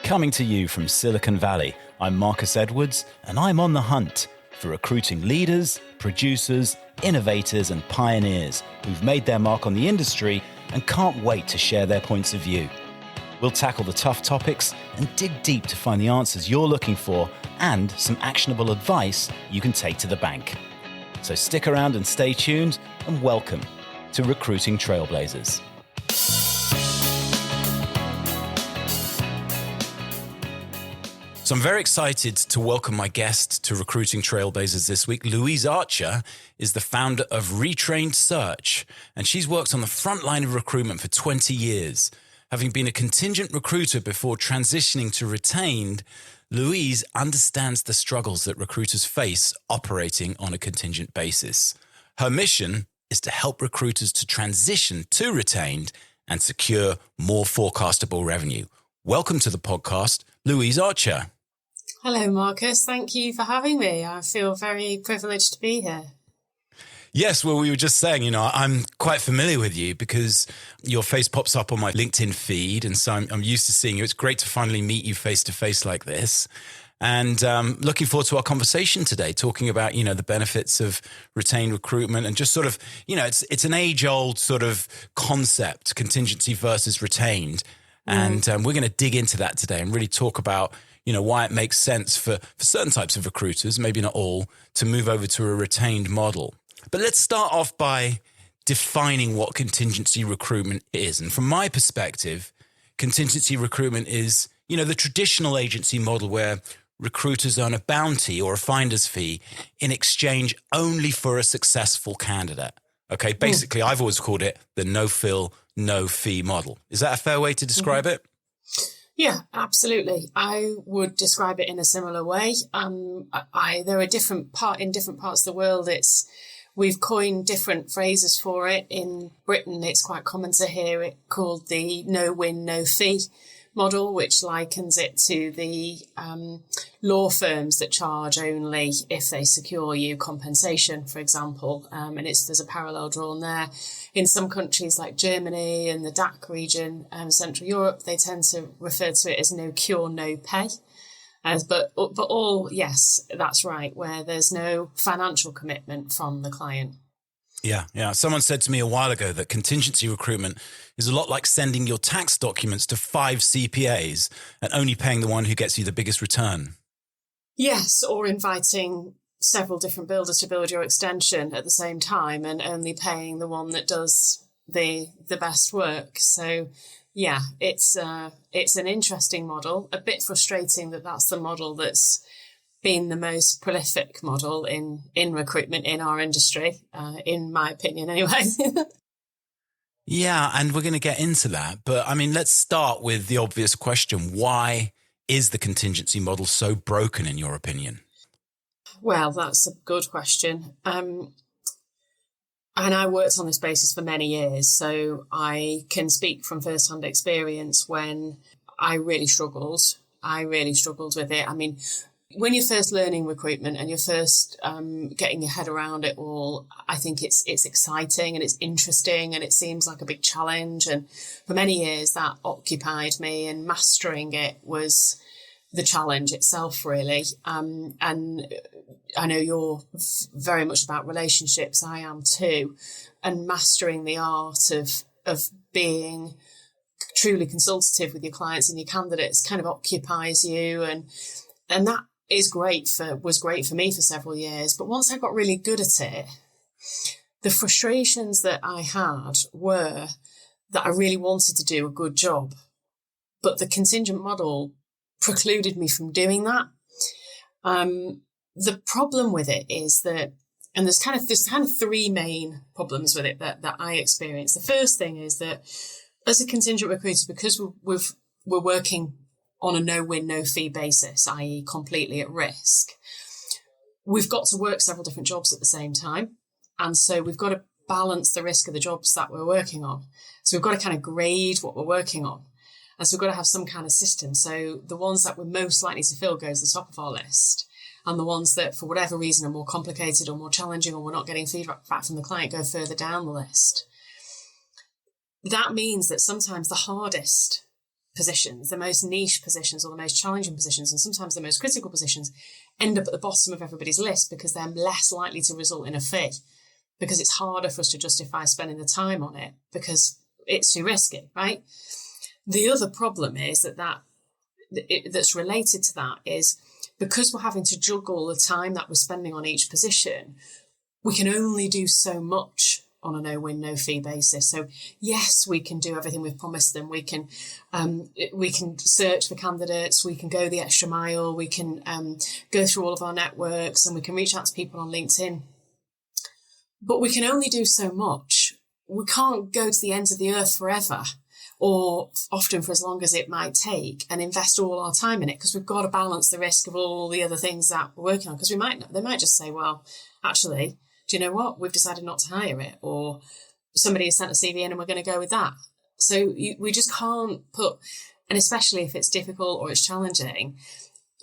Coming to you from Silicon Valley, I'm Marcus Edwards, and I'm on the hunt for recruiting leaders, producers, innovators, and pioneers who've made their mark on the industry and can't wait to share their points of view. We'll tackle the tough topics and dig deep to find the answers you're looking for and some actionable advice you can take to the bank. So stick around and stay tuned, and welcome to Recruiting Trailblazers. So I'm very excited to welcome my guest to Recruiting Trailblazers this week. Louise Archer is the founder of Retrained Search, and she's worked on the front line of recruitment for 20 years. Having been a contingent recruiter before transitioning to Retained, Louise understands the struggles that recruiters face operating on a contingent basis. Her mission is to help recruiters to transition to Retained and secure more forecastable revenue. Welcome to the podcast, Louise Archer. Hello, Marcus. Thank you for having me. I feel very privileged to be here. Yes, well, we were just saying, I'm quite familiar with you because your face pops up on my LinkedIn feed, and so I'm used to seeing you. It's great to finally meet you face to face like this. And looking forward to our conversation today, talking about, the benefits of retained recruitment and just sort of, it's an age-old sort of concept, contingency versus retained. And we're going to dig into that today and really talk about, why it makes sense for certain types of recruiters, maybe not all, to move over to a retained model. But let's start off by defining what contingency recruitment is. And from my perspective, contingency recruitment is, the traditional agency model where recruiters earn a bounty or a finder's fee in exchange only for a successful candidate. Okay, basically, I've always called it the no-fill, no-fee model. Is that a fair way to describe it? Yeah, absolutely. I would describe it in a similar way. There are different parts of the world. We've coined different phrases for it. In Britain, it's quite common to hear it called the no-win, no-fee model, which likens it to the law firms that charge only if they secure you compensation, for example. And there's a parallel drawn there. In some countries like Germany and the DACH region, Central Europe, they tend to refer to it as no cure, no pay. But all, yes, that's right, where there's no financial commitment from the client. Yeah. Someone said to me a while ago that contingency recruitment is a lot like sending your tax documents to 5 CPAs and only paying the one who gets you the biggest return. Yes, or inviting several different builders to build your extension at the same time and only paying the one that does the best work. So, yeah, it's an interesting model, a bit frustrating that that's the model that's been the most prolific model in recruitment in our industry, in my opinion anyway. Yeah, and we're going to get into that. But let's start with the obvious question. Why is the contingency model so broken in your opinion? Well, that's a good question. And I worked on this basis for many years, so I can speak from first-hand experience when I really struggled. With it. When you're first learning recruitment and you're first getting your head around it all, I think it's exciting and it's interesting and it seems like a big challenge. And for many years that occupied me, and mastering it was the challenge itself, really. And I know you're very much about relationships. I am too. And mastering the art of being truly consultative with your clients and your candidates kind of occupies you. And that was great for me for several years. But once I got really good at it, the frustrations that I had were that I really wanted to do a good job, but the contingent model precluded me from doing that. The problem with it is that, and there's kind of 3 main problems with it that I experienced. The first thing is that as a contingent recruiter, because we're working on a no-win, no-fee basis, i.e. completely at risk, we've got to work several different jobs at the same time. And so we've got to balance the risk of the jobs that we're working on. So we've got to kind of grade what we're working on. And so we've got to have some kind of system. So the ones that we're most likely to fill goes to the top of our list. And the ones that, for whatever reason, are more complicated or more challenging or we're not getting feedback from the client go further down the list. That means that sometimes the hardest positions, the most niche positions or the most challenging positions, and sometimes the most critical positions, end up at the bottom of everybody's list because they're less likely to result in a fee, because it's harder for us to justify spending the time on it because it's too risky, right? The other problem is that's related to that is because we're having to juggle the time that we're spending on each position, we can only do so much on a no-win, no-fee basis. So yes, we can do everything we've promised them. We can search for candidates. We can go the extra mile. We can go through all of our networks, and we can reach out to people on LinkedIn. But we can only do so much. We can't go to the ends of the earth forever, or often for as long as it might take, and invest all our time in it, because we've got to balance the risk of all the other things that we're working on. Because they might just say, well, actually, do you know what? We've decided not to hire it, or somebody has sent a CV in and we're going to go with that. So we just can't put, and especially if it's difficult or it's challenging,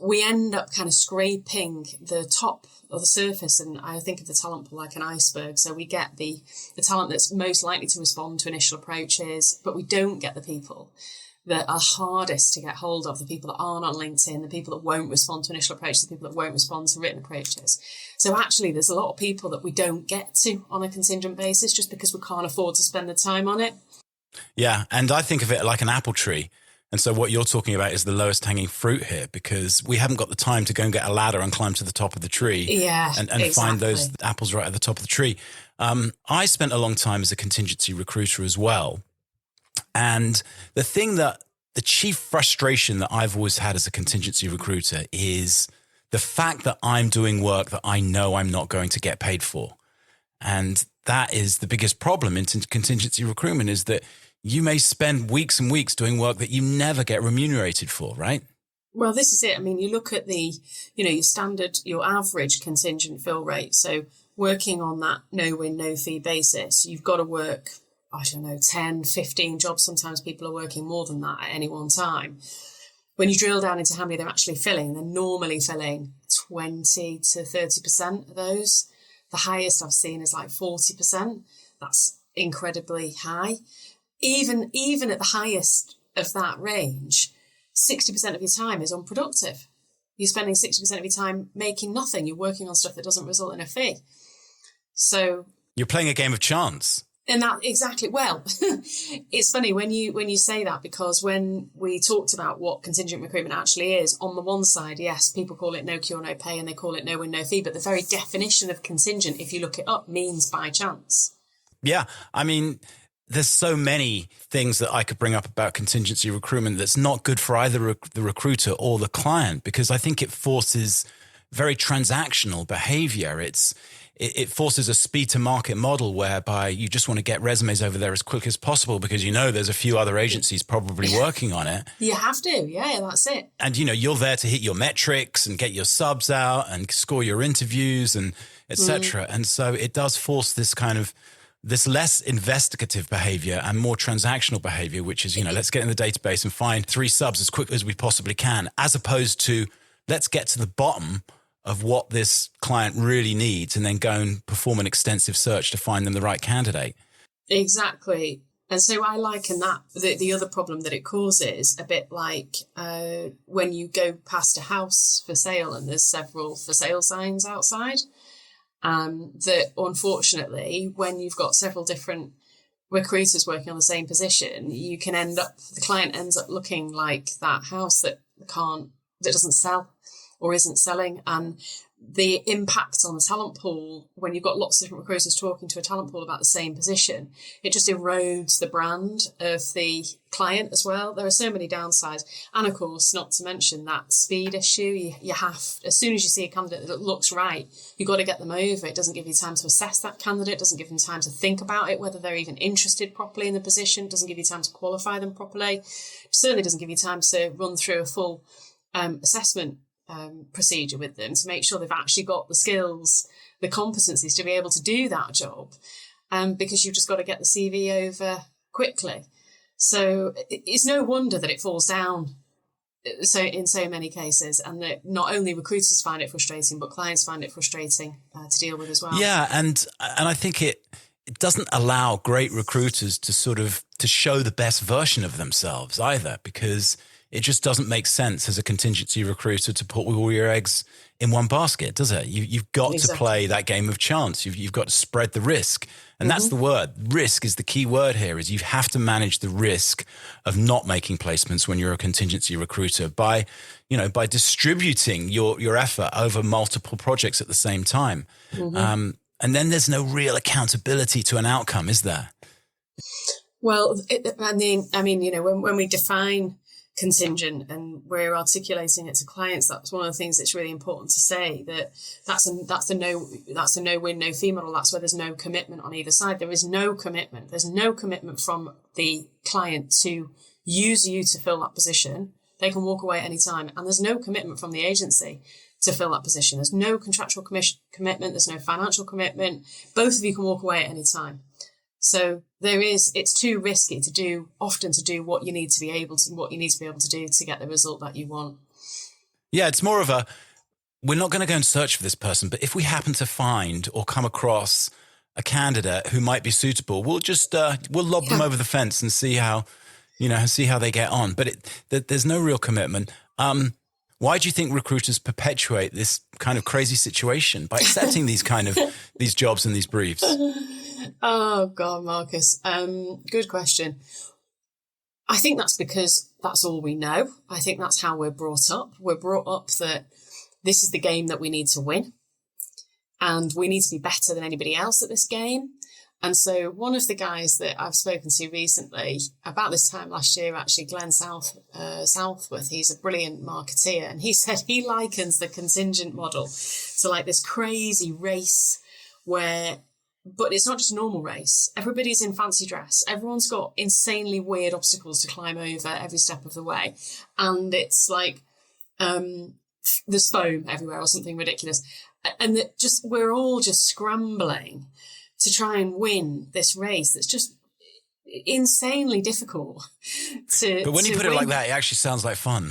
we end up kind of scraping the top or the surface. And I think of the talent pool like an iceberg. So we get the talent that's most likely to respond to initial approaches, but we don't get the people that are hardest to get hold of, the people that aren't on LinkedIn, the people that won't respond to initial approaches, the people that won't respond to written approaches. So actually, there's a lot of people that we don't get to on a contingent basis just because we can't afford to spend the time on it. Yeah, and I think of it like an apple tree. And so what you're talking about is the lowest hanging fruit here, because we haven't got the time to go and get a ladder and climb to the top of the tree and exactly. Find those apples right at the top of the tree. I spent a long time as a contingency recruiter as well. And the chief frustration that I've always had as a contingency recruiter is the fact that I'm doing work that I know I'm not going to get paid for. And that is the biggest problem in contingency recruitment, is that you may spend weeks and weeks doing work that you never get remunerated for, right? Well, this is it. I mean, you look at your average contingent fill rate. So working on that no-win, no-fee basis, you've got to work, 10, 15 jobs. Sometimes people are working more than that at any one time. When you drill down into how many they're actually filling, they're normally filling 20 to 30% of those. The highest I've seen is like 40%. That's incredibly high. Even at the highest of that range, 60% of your time is unproductive. You're spending 60% of your time making nothing. You're working on stuff that doesn't result in a fee. So you're playing a game of chance. And that exactly. Well, it's funny when you say that, because when we talked about what contingent recruitment actually is, on the one side, yes, people call it no cure, no pay, and they call it no win, no fee. But the very definition of contingent, if you look it up, means by chance. Yeah, I mean, there's so many things that I could bring up about contingency recruitment that's not good for either the recruiter or the client, because I think it forces very transactional behavior. It forces a speed to market model whereby you just want to get resumes over there as quick as possible because there's a few other agencies probably working on it. You have to. Yeah, that's it. And, you're there to hit your metrics and get your subs out and score your interviews and et cetera. And so it does force this less investigative behavior and more transactional behavior, which is, let's get in the database and find 3 subs as quickly as we possibly can, as opposed to let's get to the bottom of what this client really needs and then go and perform an extensive search to find them the right candidate. Exactly. And so I liken that, the other problem that it causes, a bit like when you go past a house for sale and there's several for sale signs outside. That unfortunately, when you've got several different recruiters working on the same position, the client ends up looking like that house that doesn't sell or isn't selling. And the impact on the talent pool, when you've got lots of different recruiters talking to a talent pool about the same position, it just erodes the brand of the client as well. There are so many downsides. And of course, not to mention that speed issue. You have, as soon as you see a candidate that looks right, you've got to get them over. It doesn't give you time to assess that candidate. It doesn't give them time to think about it, whether they're even interested properly in the position. It doesn't give you time to qualify them properly. It certainly doesn't give you time to run through a full assessment procedure with them to make sure they've actually got the skills, the competencies to be able to do that job, because you've just got to get the CV over quickly. So it's no wonder that it falls down in so many cases, and that not only recruiters find it frustrating, but clients find it frustrating to deal with as well. Yeah, and I think it doesn't allow great recruiters to show the best version of themselves either, because it just doesn't make sense as a contingency recruiter to put all your eggs in one basket, does it? You've got to play that game of chance. You've got to spread the risk. And that's the word. Risk is the key word here, is you have to manage the risk of not making placements when you're a contingency recruiter by distributing your effort over multiple projects at the same time. And then there's no real accountability to an outcome, is there? Well, when we define contingent and we're articulating it to clients, that's one of the things that's really important to say, that that's a no win, no fee model. That's where there's no commitment on either side. There is no commitment. There's no commitment from the client to use you to fill that position. They can walk away at any time. And there's no commitment from the agency to fill that position. There's no contractual commitment. There's no financial commitment. Both of you can walk away at any time. So it's too risky to do what you need to be able to do to get the result that you want. Yeah, it's more of we're not going to go and search for this person, but if we happen to find or come across a candidate who might be suitable, we'll just we'll lob them over the fence and see how they get on. But there's no real commitment. Why do you think recruiters perpetuate this kind of crazy situation by accepting these jobs and these briefs? Oh God, Marcus. Good question. I think that's because that's all we know. I think that's how we're brought up. We're brought up that this is the game that we need to win, and we need to be better than anybody else at this game. And so one of the guys that I've spoken to recently, about this time last year, actually, Glenn Southworth, he's a brilliant marketeer, and he said he likens the contingent model to like this crazy race but it's not just a normal race. Everybody's in fancy dress. Everyone's got insanely weird obstacles to climb over every step of the way. And it's like there's foam everywhere or something ridiculous. And we're all just scrambling to try and win this race that's just insanely difficult But when you put it like that, it actually sounds like fun.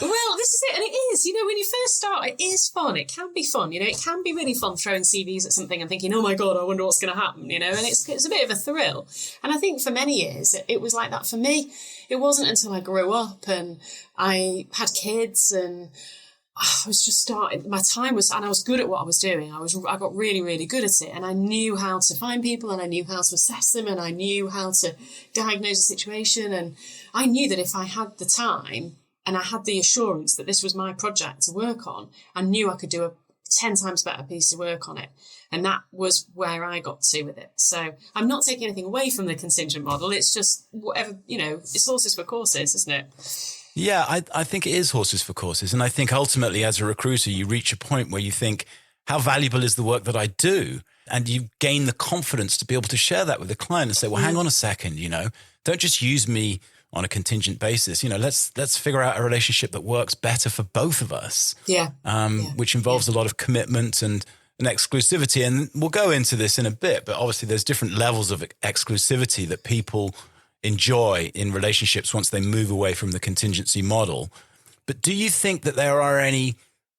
Well, this is it. And it is, when you first start, it is fun. It can be fun. It can be really fun throwing CVs at something and thinking, oh my God, I wonder what's going to happen, and it's a bit of a thrill. And I think for many years, it was like that for me. It wasn't until I grew up and I had kids and I was just starting, my time was, and I was good at what I was doing. I got really, really good at it, and I knew how to find people, and I knew how to assess them, and I knew how to diagnose a situation. And I knew that if I had the time and I had the assurance that this was my project to work on, I knew I could do a 10 times better piece of work on it. And that was where I got to with it. So I'm not taking anything away from the contingent model. It's just whatever, it's horses for courses, isn't it? Yeah, I think it is horses for courses. And I think ultimately as a recruiter, you reach a point where you think, how valuable is the work that I do? And you gain the confidence to be able to share that with the client and say, well, hang on a second, don't just use me on a contingent basis. Let's figure out a relationship that works better for both of us. Yeah. Which involves a lot of commitment and exclusivity. And we'll go into this in a bit, but obviously there's different levels of exclusivity that people enjoy in relationships once they move away from the contingency model. But do you think that there are any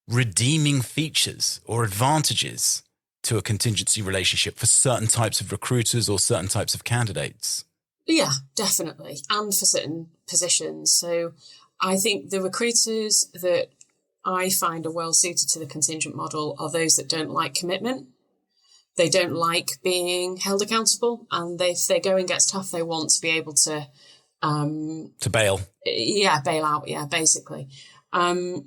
redeeming features or advantages to a contingency relationship for certain types of recruiters or certain types of candidates? Yeah, definitely. And for certain positions. So I think the recruiters that I find are well suited to the contingent model are those that don't like commitment. They don't like being held accountable, and if their going gets tough, they want to be able to bail. Yeah, bail out. Yeah, basically. And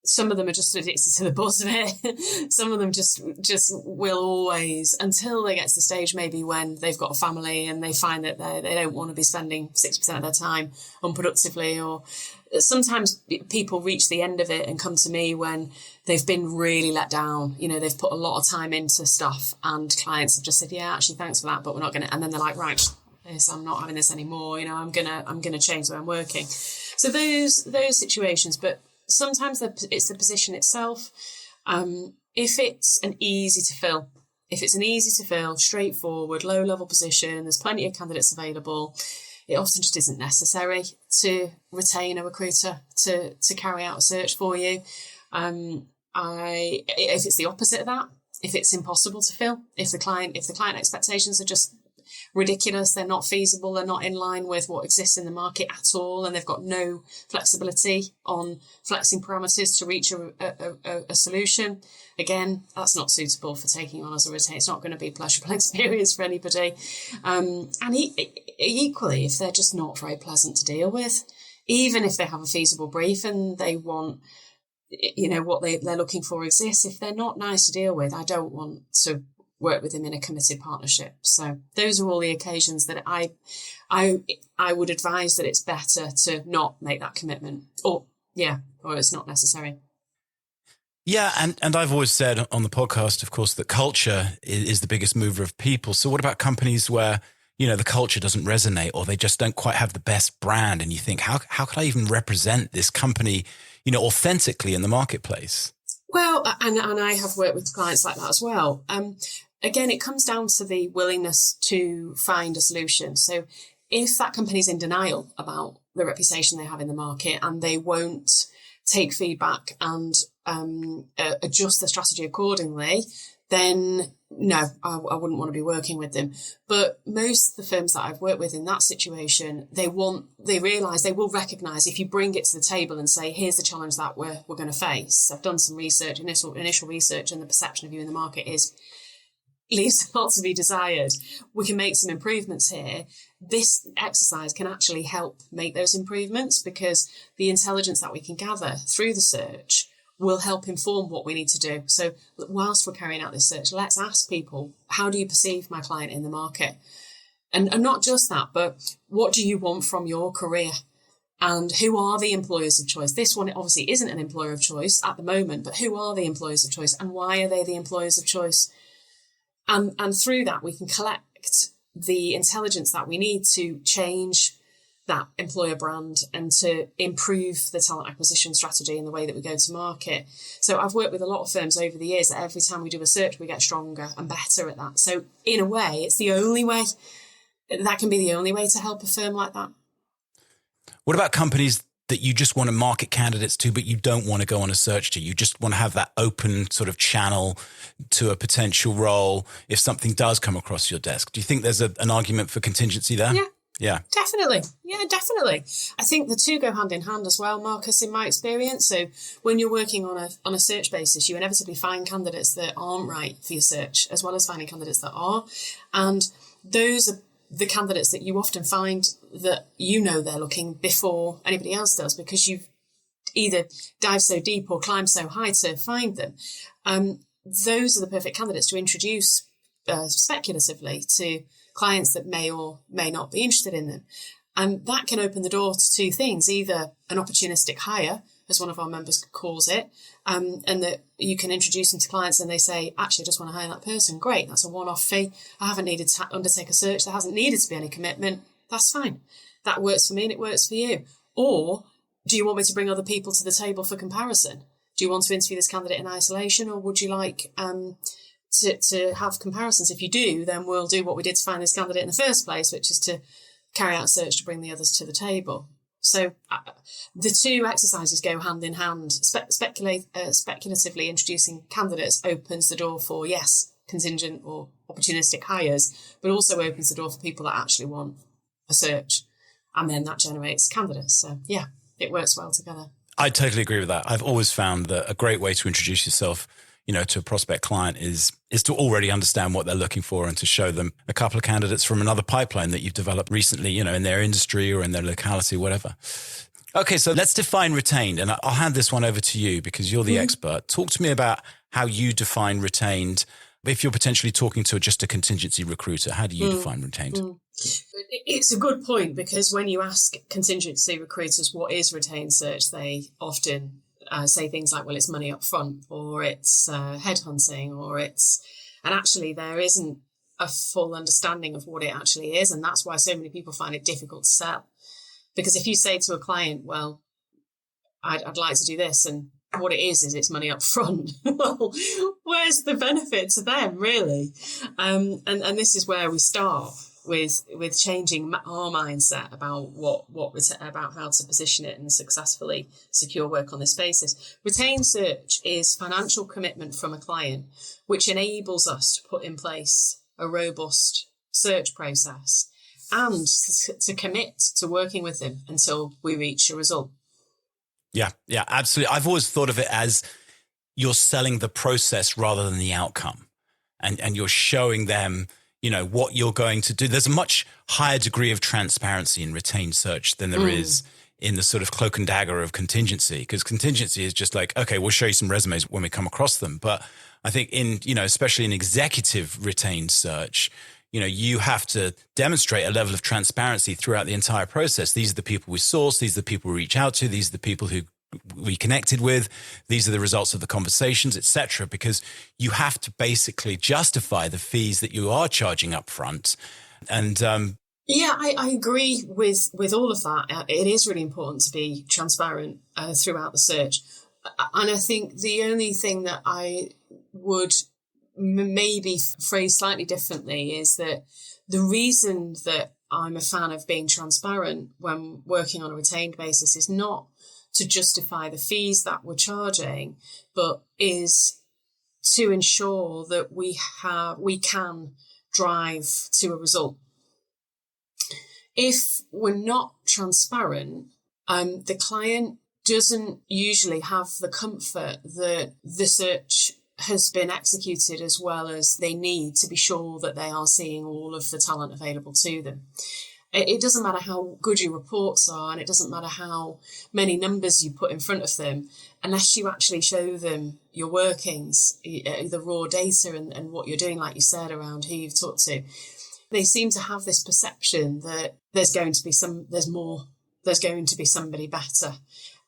some of them are just addicted to the buzz of it. Some of them just will always, until they get to the stage maybe when they've got a family and they find that they don't want to be spending 6% of their time unproductively. Or sometimes people reach the end of it and come to me when they've been really let down. They've put a lot of time into stuff and clients have just said, yeah, actually, thanks for that, but we're not going to. And then they're like, right, I'm not having this anymore. I'm gonna change the way I'm working. So those situations, but sometimes it's the position itself. If it's an easy to fill, straightforward, low-level position, there's plenty of candidates available, it often just isn't necessary to retain a recruiter to carry out a search for you. If it's the opposite of that, if it's impossible to fill, if the client expectations are just ridiculous, they're not feasible, they're not in line with what exists in the market at all, and they've got no flexibility on flexing parameters to reach a solution. Again, that's not suitable for taking on as a retainer. It's not going to be a pleasurable experience for anybody. Equally, if they're just not very pleasant to deal with, even if they have a feasible brief and they want, what they're looking for exists, if they're not nice to deal with, I don't want to work with them in a committed partnership. So those are all the occasions that I would advise that it's better to not make that commitment, or it's not necessary. Yeah, and I've always said on the podcast, of course, that culture is the biggest mover of people. So what about companies where, the culture doesn't resonate, or they just don't quite have the best brand, and you think, how could I even represent this company, authentically in the marketplace? Well, and I have worked with clients like that as well. Again, it comes down to the willingness to find a solution. So if that company's in denial about the reputation they have in the market and they won't take feedback and adjust their strategy accordingly, then no, I wouldn't want to be working with them. But most of the firms that I've worked with in that situation, they realise, they will recognise if you bring it to the table and say, here's the challenge that we're going to face. I've done some research, initial research, and the perception of you in the market leaves a lot to be desired. We can make some improvements here. This exercise can actually help make those improvements, because the intelligence that we can gather through the search will help inform what we need to do. So whilst we're carrying out this search, let's ask people, how do you perceive my client in the market? And not just that, but what do you want from your career? And who are the employers of choice? This one obviously isn't an employer of choice at the moment, but who are the employers of choice, and why are they the employers of choice? And through that, we can collect the intelligence that we need to change that employer brand and to improve the talent acquisition strategy and the way that we go to market. So I've worked with a lot of firms over the years that every time we do a search, we get stronger and better at that. So in a way, it's the only way. That can be the only way to help a firm like that. What about companies that you just want to market candidates to, but you don't want to go on a search to? You just want to have that open sort of channel to a potential role if something does come across your desk. Do you think there's an argument for contingency there? Yeah. Definitely. Yeah, definitely. I think the two go hand in hand as well, Marcus, in my experience. So when you're working on a search basis, you inevitably find candidates that aren't right for your search, as well as finding candidates that are. And those are the candidates that you often find that they're looking before anybody else does, because you've either dived so deep or climbed so high to find them. Those are the perfect candidates to introduce speculatively to clients that may or may not be interested in them. And that can open the door to two things, either an opportunistic hire, as one of our members calls it, and that you can introduce them to clients and they say, actually, I just want to hire that person. Great, that's a one-off fee. I haven't needed to undertake a search. There hasn't needed to be any commitment. That's fine. That works for me and it works for you. Or do you want me to bring other people to the table for comparison? Do you want to interview this candidate in isolation, or would you like to have comparisons? If you do, then we'll do what we did to find this candidate in the first place, which is to carry out a search to bring the others to the table. So the two exercises go hand in hand. Speculatively introducing candidates opens the door for, yes, contingent or opportunistic hires, but also opens the door for people that actually want a search. And then that generates candidates. So yeah, it works well together. I totally agree with that. I've always found that a great way to introduce yourself, to a prospect client is to already understand what they're looking for and to show them a couple of candidates from another pipeline that you've developed recently, in their industry or in their locality, whatever. Okay, so let's define retained. And I'll hand this one over to you because you're the expert. Talk to me about how you define retained. If you're potentially talking to just a contingency recruiter, how do you define retained? It's a good point, because when you ask contingency recruiters what is retained search, they often say things like, well, it's money up front, or it's headhunting, and actually there isn't a full understanding of what it actually is. And that's why so many people find it difficult to sell. Because if you say to a client, well, I'd like to do this, and what it is it's money up front, well, where's the benefit to them, really? And this is where we start. with changing our mindset about about how to position it and successfully secure work on this basis. Retained search is financial commitment from a client, which enables us to put in place a robust search process and to commit to working with them until we reach a result. Yeah, absolutely. I've always thought of it as you're selling the process rather than the outcome, and you're showing them, what you're going to do. There's a much higher degree of transparency in retained search than there is in the sort of cloak and dagger of contingency, because contingency is just like, okay, we'll show you some resumes when we come across them. But I think especially in executive retained search, you have to demonstrate a level of transparency throughout the entire process. These are the people we source. These are the people we reach out to. These are the people who we connected with. These are the results of the conversations, etc. Because you have to basically justify the fees that you are charging up front. And I agree with all of that. It is really important to be transparent throughout the search. And I think the only thing that I would maybe phrase slightly differently is that the reason that I'm a fan of being transparent when working on a retained basis is not to justify the fees that we're charging, but is to ensure that we can drive to a result. If we're not transparent, the client doesn't usually have the comfort that the search has been executed as well as they need to be sure that they are seeing all of the talent available to them. It doesn't matter how good your reports are, and it doesn't matter how many numbers you put in front of them, unless you actually show them your workings, the raw data and what you're doing, like you said, around who you've talked to. They seem to have this perception that there's going to be somebody better.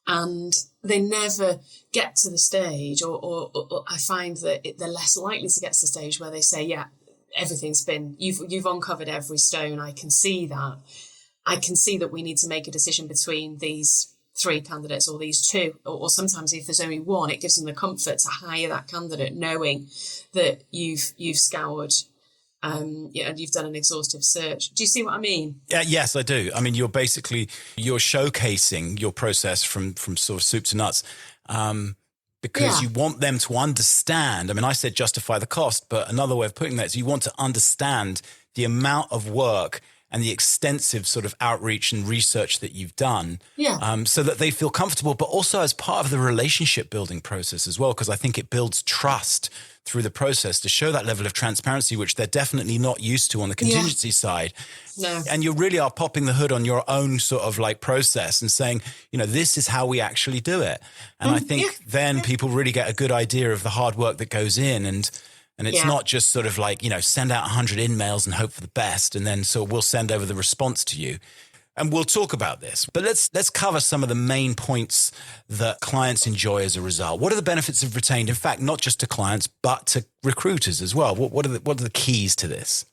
And they never get to the stage, or I find that they're less likely to get to the stage where they say, yeah, you've uncovered every stone. I can see that. I can see that we need to make a decision between these 3 candidates or these 2, or sometimes if there's only one, it gives them the comfort to hire that candidate, knowing that you've scoured and you've done an exhaustive search. Do you see what I mean? Yes, I do. I mean, you're showcasing your process from sort of soup to nuts, because you want them to understand. I mean, I said justify the cost, but another way of putting that is you want to understand the amount of work and the extensive sort of outreach and research that you've done, so that they feel comfortable, but also as part of the relationship building process as well, because I think it builds trust through the process to show that level of transparency, which they're definitely not used to on the contingency side. No. And you really are popping the hood on your own sort of like process and saying, this is how we actually do it. And I think then people really get a good idea of the hard work that goes in, and it's not just sort of like, send out 100 emails and hope for the best, and then so we'll send over the response to you. And we'll talk about this, but let's cover some of the main points that clients enjoy as a result. What are the benefits of retained? In fact, not just to clients, but to recruiters as well. What are the keys to this?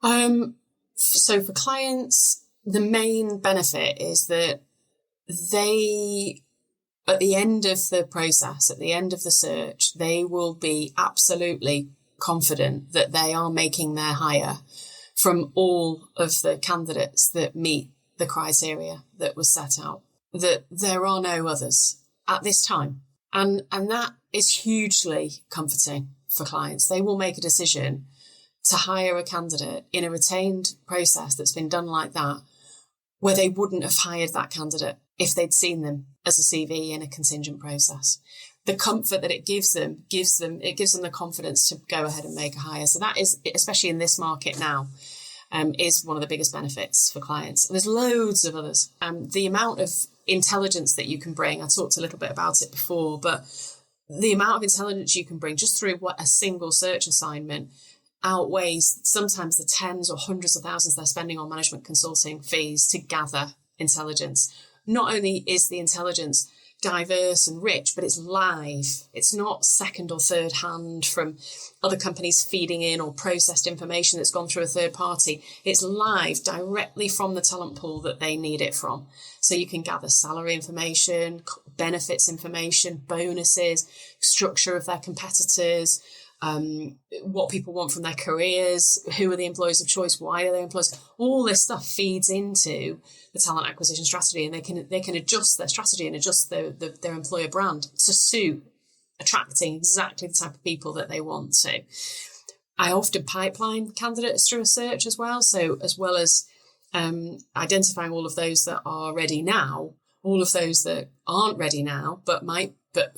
So for clients, the main benefit is that they, at the end of the process, at the end of the search, they will be absolutely confident that they are making their hire from all of the candidates that meet the criteria that was set out, that there are no others at this time. And that is hugely comforting for clients. They will make a decision to hire a candidate in a retained process that's been done like that, where they wouldn't have hired that candidate if they'd seen them as a CV in a contingent process. The comfort that it gives them the confidence to go ahead and make a hire. So that is, especially in this market now, is one of the biggest benefits for clients. And there's loads of others. The amount of intelligence that you can bring, I talked a little bit about it before, but the amount of intelligence you can bring just through a single search assignment outweighs sometimes the tens or hundreds of thousands they're spending on management consulting fees to gather intelligence. Not only is the intelligence diverse and rich, but it's live. It's not second or third hand from other companies feeding in or processed information that's gone through a third party. It's live directly from the talent pool that they need it from. So you can gather salary information, benefits information, bonuses, structure of their competitors, what people want from their careers, who are the employers of choice, why are they employers. All this stuff feeds into the talent acquisition strategy, and they can adjust their strategy and adjust their employer brand to suit attracting exactly the type of people that they want to. I often pipeline candidates through a search as well. So as well as identifying all of those that are ready now, all of those that aren't ready now, but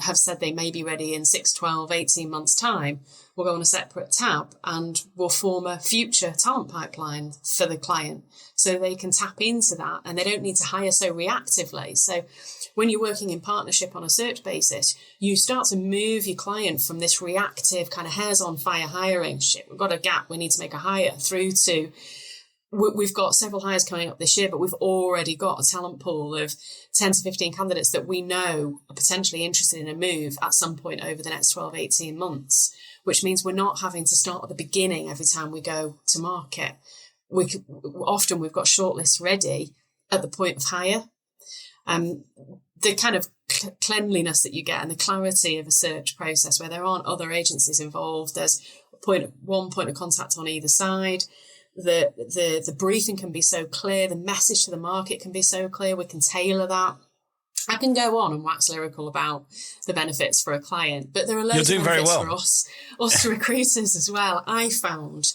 have said they may be ready in 6, 12, 18 months' time, we'll go on a separate tab and we'll form a future talent pipeline for the client so they can tap into that and they don't need to hire so reactively. So when you're working in partnership on a search basis, you start to move your client from this reactive kind of hairs on fire hiring, shit, we've got a gap, we need to make a hire, through to we've got several hires coming up this year, but we've already got a talent pool of 10 to 15 candidates that we know are potentially interested in a move at some point over the next 12, 18 months, which means we're not having to start at the beginning every time we go to market. Often we've got shortlists ready at the point of hire. The kind of cleanliness that you get and the clarity of a search process where there aren't other agencies involved, there's one point of contact on either side. The briefing can be so clear, the message to the market can be so clear, we can tailor that. I can go on and wax lyrical about the benefits for a client, but there are loads of benefits for us recruiters as well. I found,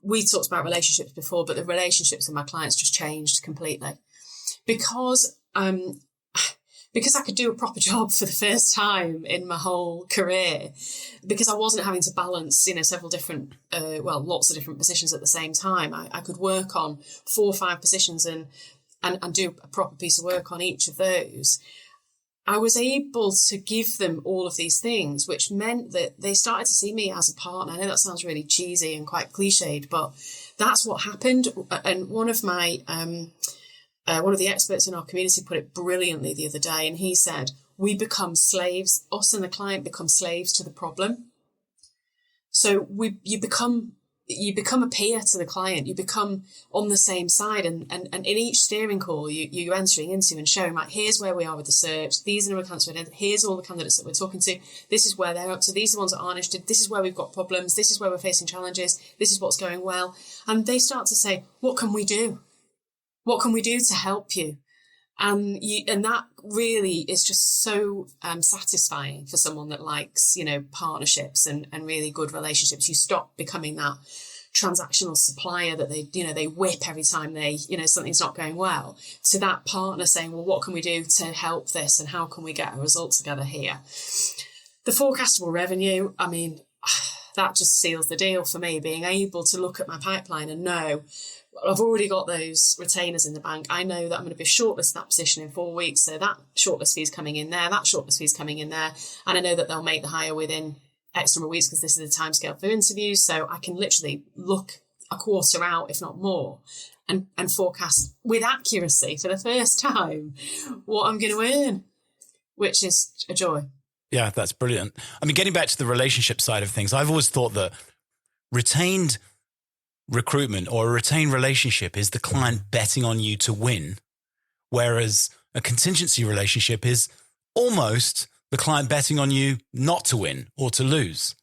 we talked about relationships before, but the relationships with my clients just changed completely because I could do a proper job for the first time in my whole career, because I wasn't having to balance, several different, lots of different positions at the same time. I could work on 4 or 5 positions and do a proper piece of work on each of those. I was able to give them all of these things, which meant that they started to see me as a partner. I know that sounds really cheesy and quite cliched, but that's what happened. And one of the experts in our community put it brilliantly the other day, and he said, we become slaves, us and the client become slaves to the problem. So you become a peer to the client, you become on the same side, and in each steering call you're entering into and showing, like, here's where we are with the search, these are the candidates, here's all the candidates that we're talking to, this is where they're up to, these are the ones that aren't interested, this is where we've got problems, this is where we're facing challenges, this is what's going well. And they start to say, what can we do? What can we do to help you? And that really is just so satisfying for someone that likes, partnerships and really good relationships. You stop becoming that transactional supplier that they whip every time something's not going well, to that partner saying, well, what can we do to help this, and how can we get a result together here? The forecastable revenue, I mean, that just seals the deal for me, being able to look at my pipeline and know I've already got those retainers in the bank. I know that I'm going to be shortlisted that position in 4 weeks. So that shortlist fee is coming in there, that shortlist fee is coming in there. And I know that they'll make the hire within X number of weeks because this is the timescale for interviews. So I can literally look a quarter out, if not more, and forecast with accuracy for the first time what I'm going to earn, which is a joy. Yeah, that's brilliant. I mean, getting back to the relationship side of things, I've always thought that retained recruitment or a retained relationship is the client betting on you to win, whereas a contingency relationship is almost the client betting on you not to win or to lose.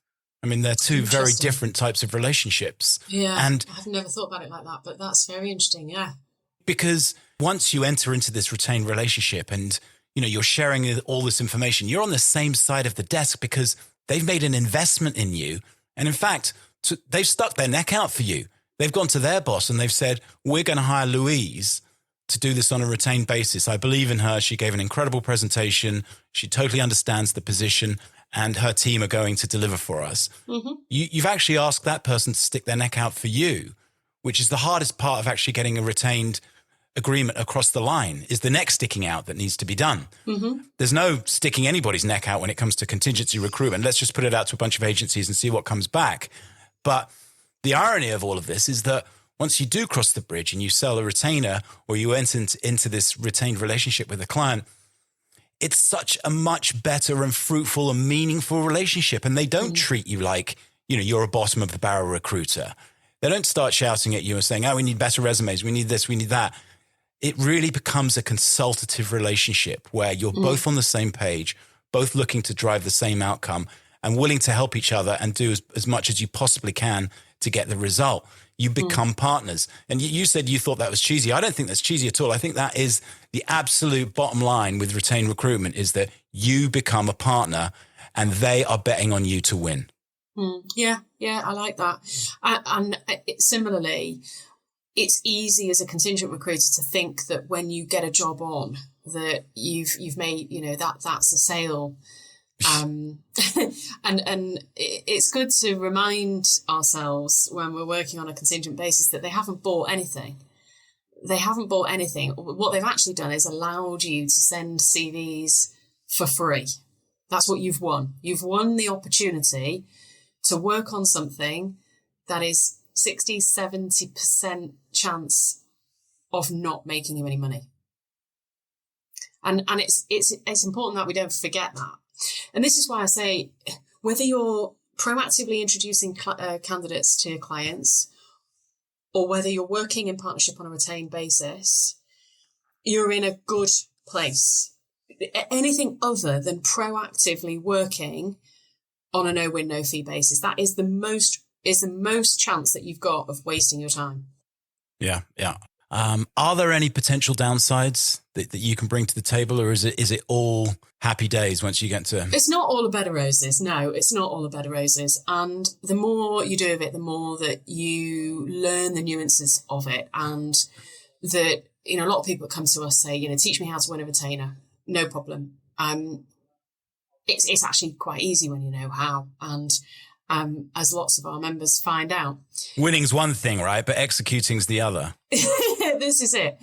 I mean, they're two very different types of relationships. Yeah, and I've never thought about it like that, but that's very interesting, yeah. Because once you enter into this retained relationship and, you're sharing all this information, you're on the same side of the desk because they've made an investment in you. And in fact, they've stuck their neck out for you. They've gone to their boss and they've said, we're going to hire Louise to do this on a retained basis. I believe in her. She gave an incredible presentation. She totally understands the position and her team are going to deliver for us. Mm-hmm. You've actually asked that person to stick their neck out for you, which is the hardest part of actually getting a retained agreement across the line, is the neck sticking out that needs to be done. Mm-hmm. There's no sticking anybody's neck out when it comes to contingency recruitment. Let's just put it out to a bunch of agencies and see what comes back. But the irony of all of this is that once you do cross the bridge and you sell a retainer or you enter into this retained relationship with a client, it's such a much better and fruitful and meaningful relationship. And they don't treat you like, you're a bottom of the barrel recruiter. They don't start shouting at you and saying, we need better resumes. We need this, we need that. It really becomes a consultative relationship where you're both on the same page, both looking to drive the same outcome. and willing to help each other and do as much as you possibly can to get the result. You become partners. And you said you thought that was cheesy. I don't think that's cheesy at all. I think that is the absolute bottom line with retained recruitment, is that you become a partner and they are betting on you to win. Yeah, I like that. And similarly, it's easy as a contingent recruiter to think that when you get a job on, that you've made, that's a sale. And it's good to remind ourselves when we're working on a contingent basis that they haven't bought anything. They haven't bought anything. What they've actually done is allowed you to send CVs for free. That's what you've won. You've won the opportunity to work on something that is 60, 70% chance of not making you any money. And it's important that we don't forget that. And this is why I say, whether you're proactively introducing candidates to your clients or whether you're working in partnership on a retained basis, you're in a good place. Anything other than proactively working on a no-win, no-fee basis, that is the most chance that you've got of wasting your time. Yeah. Are there any potential downsides that you can bring to the table, or is it all happy days once you get to? It's not all a bed of roses. No, it's not all a bed of roses. And the more you do of it, the more that you learn the nuances of it. And that, a lot of people come to us say, teach me how to win a retainer. No problem. It's actually quite easy when you know how. And as lots of our members find out. Winning's one thing, right? But executing's the other. This is it.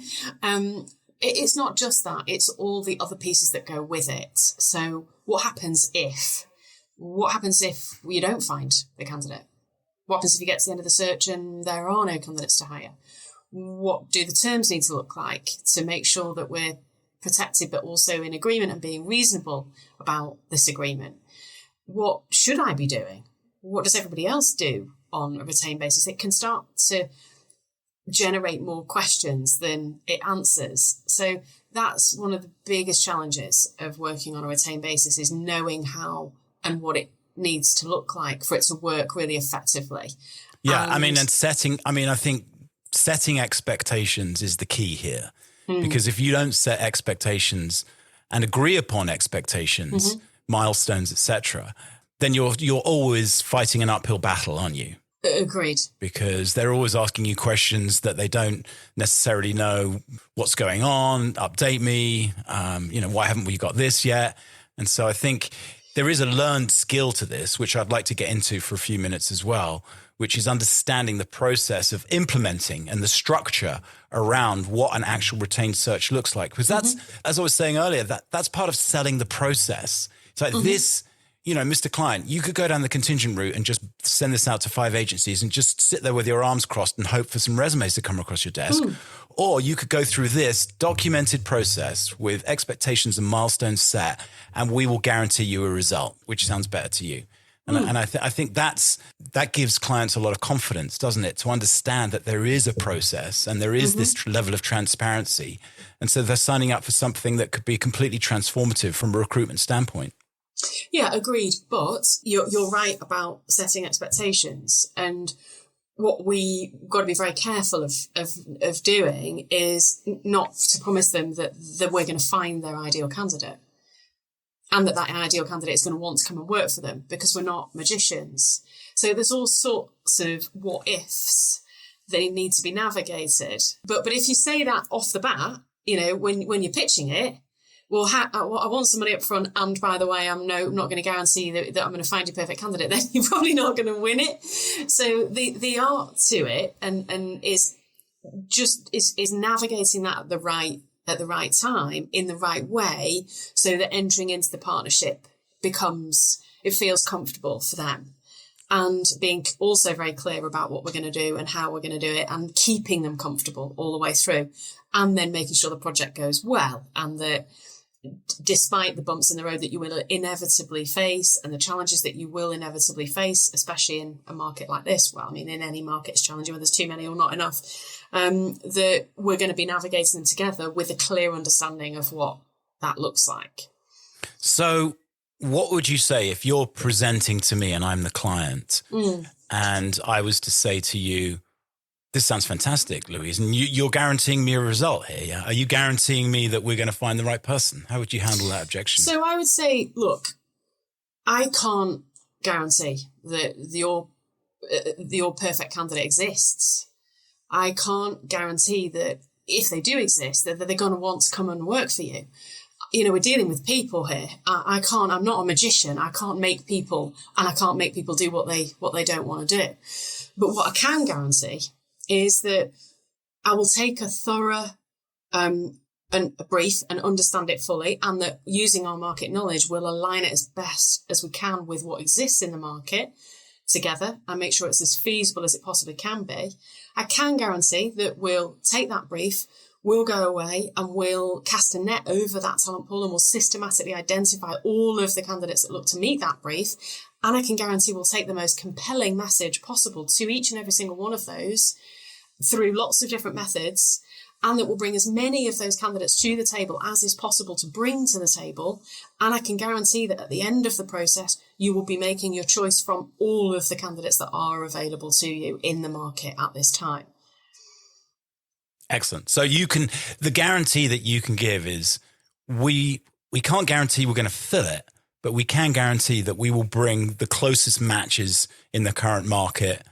It's not just that. It's all the other pieces that go with it. So what happens if you don't find the candidate? What happens if you get to the end of the search and there are no candidates to hire? What do the terms need to look like to make sure that we're protected, but also in agreement and being reasonable about this agreement? What should I be doing? What does everybody else do on a retained basis? It can start to generate more questions than it answers. So that's one of the biggest challenges of working on a retained basis, is knowing how and what it needs to look like for it to work really effectively. Yeah, I think setting expectations is the key here. Because if you don't set expectations and agree upon expectations, milestones, etc., then you're always fighting an uphill battle, aren't you? Agreed. Because they're always asking you questions that they don't necessarily know what's going on. Update me. Why haven't we got this yet? And so I think there is a learned skill to this, which I'd like to get into for a few minutes as well, which is understanding the process of implementing and the structure around what an actual retained search looks like. Because that's, as I was saying earlier, that's part of selling the process. It's like this, Mr. Client, you could go down the contingent route and just send this out to 5 agencies and just sit there with your arms crossed and hope for some resumes to come across your desk. Or you could go through this documented process with expectations and milestones set, and we will guarantee you a result, which sounds better to you. And I think that gives clients a lot of confidence, doesn't it? To understand that there is a process and there is this level of transparency. And so they're signing up for something that could be completely transformative from a recruitment standpoint. Yeah, agreed. But you're right about setting expectations. And what we got to be very careful of doing is not to promise them that we're going to find their ideal candidate and that ideal candidate is going to want to come and work for them, because we're not magicians. So there's all sorts of what ifs that need to be navigated. But if you say that off the bat, when you're pitching it, well, I want somebody up front, and by the way, I'm not going to guarantee that I'm going to find your perfect candidate, then you're probably not going to win it. So the art to it and is navigating that at the right time in the right way, so that entering into the partnership it feels comfortable for them, and being also very clear about what we're going to do and how we're going to do it, and keeping them comfortable all the way through, and then making sure the project goes well, and that despite the bumps in the road that you will inevitably face and the challenges that you will inevitably face, especially in a market like this, in any market it's challenging, whether there's too many or not enough, that we're going to be navigating them together with a clear understanding of what that looks like. So what would you say if you're presenting to me and I'm the client and I was to say to you, this sounds fantastic, Louise, and you're guaranteeing me a result here, yeah? Are you guaranteeing me that we're going to find the right person? How would you handle that objection? So I would say, look, I can't guarantee that your perfect candidate exists. I can't guarantee that if they do exist, that they're going to want to come and work for you. You know, we're dealing with people here. I'm not a magician. I can't make people do what they don't want to do. But what I can guarantee is that I will take a thorough and a brief and understand it fully, and that using our market knowledge, we'll align it as best as we can with what exists in the market together and make sure it's as feasible as it possibly can be. I can guarantee that we'll take that brief, we'll go away and we'll cast a net over that talent pool and we'll systematically identify all of the candidates that look to meet that brief. And I can guarantee we'll take the most compelling message possible to each and every single one of those through lots of different methods, and that will bring as many of those candidates to the table as is possible to bring to the table. And I can guarantee that at the end of the process, you will be making your choice from all of the candidates that are available to you in the market at this time. Excellent. So the guarantee that you can give is we can't guarantee we're going to fill it, but we can guarantee that we will bring the closest matches in the current market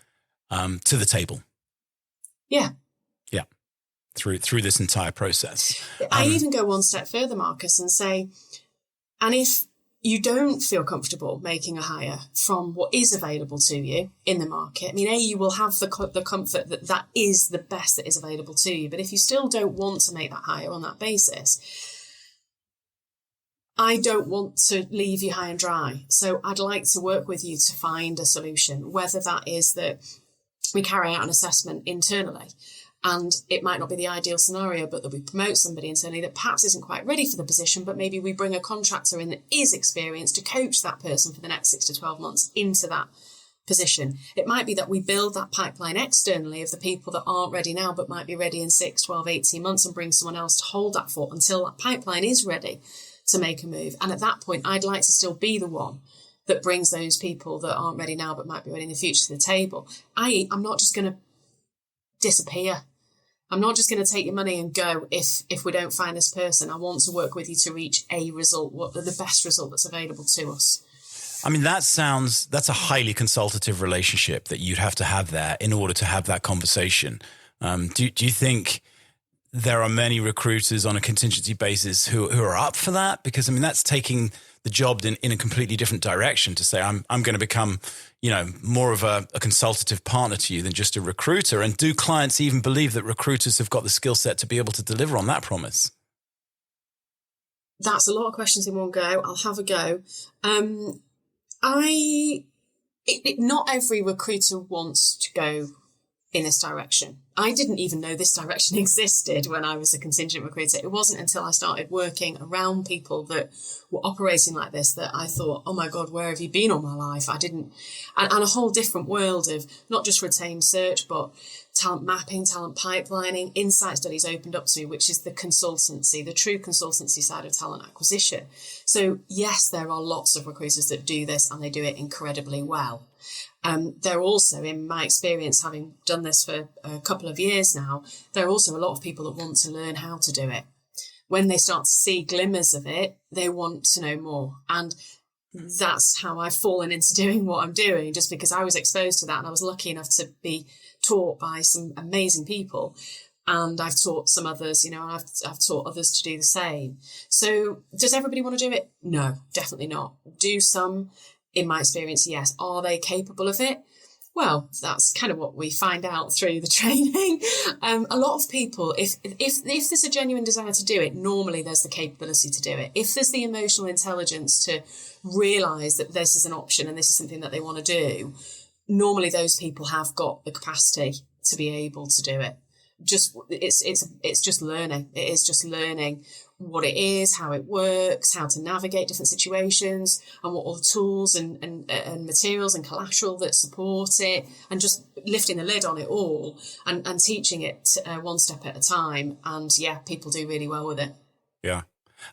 to the table. Yeah. Yeah. Through this entire process. I even go one step further, Marcus, and say, and if you don't feel comfortable making a hire from what is available to you in the market, I mean, you will have the comfort that is the best that is available to you. But if you still don't want to make that hire on that basis, I don't want to leave you high and dry. So I'd like to work with you to find a solution, whether that is that we carry out an assessment internally. And it might not be the ideal scenario, but that we promote somebody internally that perhaps isn't quite ready for the position, but maybe we bring a contractor in that is experienced to coach that person for the next 6 to 12 months into that position. It might be that we build that pipeline externally of the people that aren't ready now, but might be ready in 6, 12, 18 months and bring someone else to hold that fort until that pipeline is ready to make a move. And at that point, I'd like to still be the one that brings those people that aren't ready now, but might be ready in the future to the table. I'm not just going to disappear. I'm not just going to take your money and go if we don't find this person. I want to work with you to reach a result, the best result that's available to us. I mean, that's a highly consultative relationship that you'd have to have there in order to have that conversation. Do you think there are many recruiters on a contingency basis who are up for that? Because, I mean, that's taking the job in a completely different direction to say, I'm going to become, more of a consultative partner to you than just a recruiter. And do clients even believe that recruiters have got the skill set to be able to deliver on that promise? That's a lot of questions in one go. I'll have a go. Not every recruiter wants to go in this direction. I didn't even know this direction existed when I was a contingent recruiter. It wasn't until I started working around people that were operating like this that I thought, oh my God, where have you been all my life? And a whole different world of not just retained search, but talent mapping, talent pipelining, insight studies opened up to me, which is the consultancy, the true consultancy side of talent acquisition. So yes, there are lots of recruiters that do this and they do it incredibly well. There are also, in my experience, having done this for a couple of years now, there are also a lot of people that want to learn how to do it. When they start to see glimmers of it, they want to know more. And that's how I've fallen into doing what I'm doing, just because I was exposed to that and I was lucky enough to be taught by some amazing people. And I've taught some others, I've taught others to do the same. So does everybody want to do it? No, definitely not. Do some? In my experience, yes. Are they capable of it? Well, that's kind of what we find out through the training. A lot of people, if there's a genuine desire to do it, normally there's the capability to do it. If there's the emotional intelligence to realise that this is an option and this is something that they want to do, normally those people have got the capacity to be able to do it. It's just learning. It is just learning what it is, how it works, how to navigate different situations, and what all the tools and materials and collateral that support it, and just lifting the lid on it all and teaching it one step at a time. And yeah, people do really well with it. Yeah.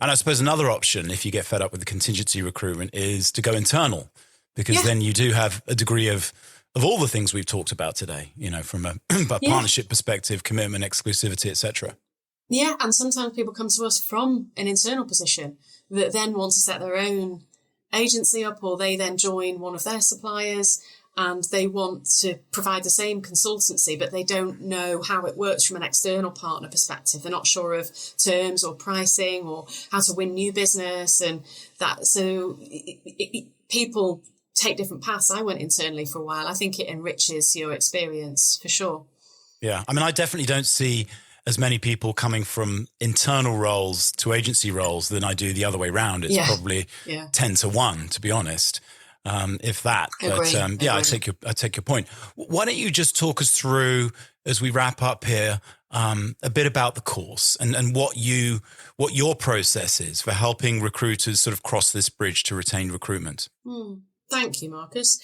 And I suppose another option, if you get fed up with the contingency recruitment, is to go internal, because then you do have a degree of all the things we've talked about today, from a partnership perspective, commitment, exclusivity, etc. Yeah, and sometimes people come to us from an internal position that then want to set their own agency up, or they then join one of their suppliers and they want to provide the same consultancy, but they don't know how it works from an external partner perspective. They're not sure of terms or pricing or how to win new business and that. So people take different paths. I went internally for a while. I think it enriches your experience for sure. Yeah. I mean, I definitely don't see as many people coming from internal roles to agency roles than I do the other way around. It's probably 10 to 1, to be honest. If that, but I take your point. Why don't you just talk us through, as we wrap up here, a bit about the course and what your process is for helping recruiters sort of cross this bridge to retained recruitment. Thank you, Marcus.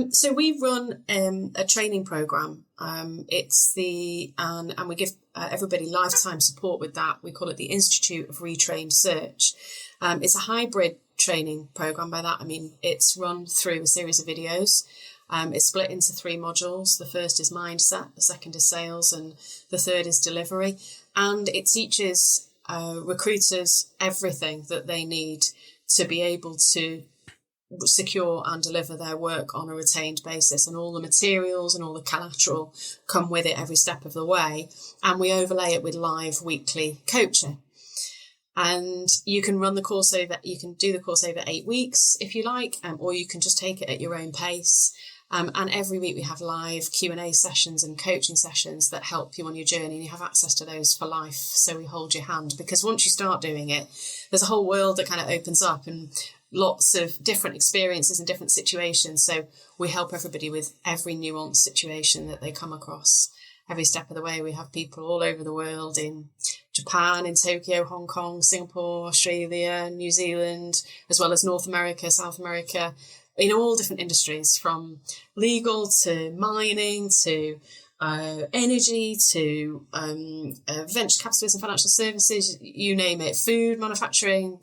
So we run a training program. And we give everybody lifetime support with that. We call it the Institute of Retrained Search. It's a hybrid training program. By that I mean it's run through a series of videos. It's split into 3 modules. The first is mindset, the second is sales, and the third is delivery. And it teaches recruiters everything that they need to be able to secure and deliver their work on a retained basis, and all the materials and all the collateral come with it every step of the way. And we overlay it with live weekly coaching. And you can do the course over 8 weeks if you like, or you can just take it at your own pace. And every week we have live Q&A sessions and coaching sessions that help you on your journey, and you have access to those for life. So we hold your hand, because once you start doing it, there's a whole world that kind of opens up and lots of different experiences and different situations. So we help everybody with every nuanced situation that they come across. Every step of the way, we have people all over the world, in Japan, in Tokyo, Hong Kong, Singapore, Australia, New Zealand, as well as North America, South America, in all different industries, from legal to mining to energy to venture capitalism, financial services, you name it, food, manufacturing,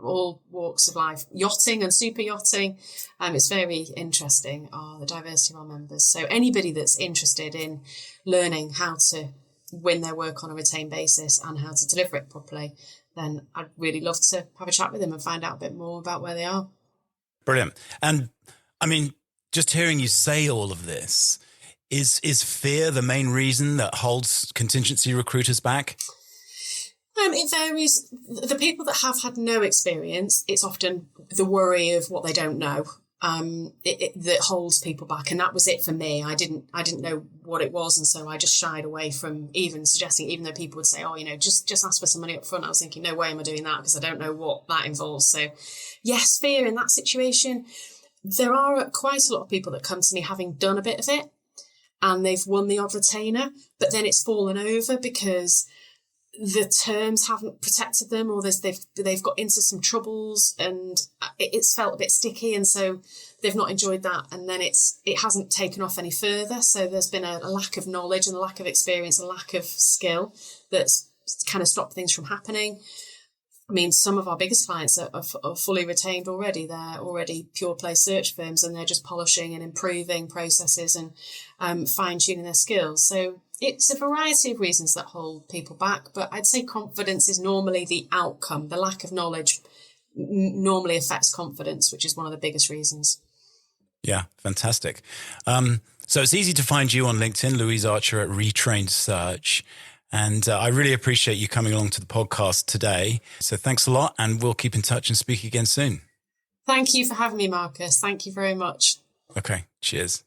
all walks of life, yachting and super yachting. It's very interesting, the diversity of our members. So anybody that's interested in learning how to win their work on a retained basis and how to deliver it properly, then I'd really love to have a chat with them and find out a bit more about where they are. Brilliant. And I mean, just hearing you say all of this, is fear the main reason that holds contingency recruiters back? It varies. The people that have had no experience, it's often the worry of what they don't know that holds people back. And that was it for me. I didn't know what it was. And so I just shied away from even suggesting, even though people would say, just ask for some money up front. I was thinking, no way am I doing that, because I don't know what that involves. So yes, fear in that situation. There are quite a lot of people that come to me having done a bit of it and they've won the odd retainer, but then it's fallen over because the terms haven't protected them, or they've got into some troubles and it's felt a bit sticky, and so they've not enjoyed that, and then it hasn't taken off any further. So there's been a lack of knowledge and a lack of experience, a lack of skill that's kind of stopped things from happening. I mean, some of our biggest clients are fully retained already. They're already pure play search firms, and they're just polishing and improving processes and fine-tuning their skills. So it's a variety of reasons that hold people back, but I'd say confidence is normally the outcome. The lack of knowledge normally affects confidence, which is one of the biggest reasons. Yeah, fantastic. So it's easy to find you on LinkedIn, Louise Archer at Retrained Search. And I really appreciate you coming along to the podcast today. So thanks a lot, and we'll keep in touch and speak again soon. Thank you for having me, Marcus. Thank you very much. Okay, cheers.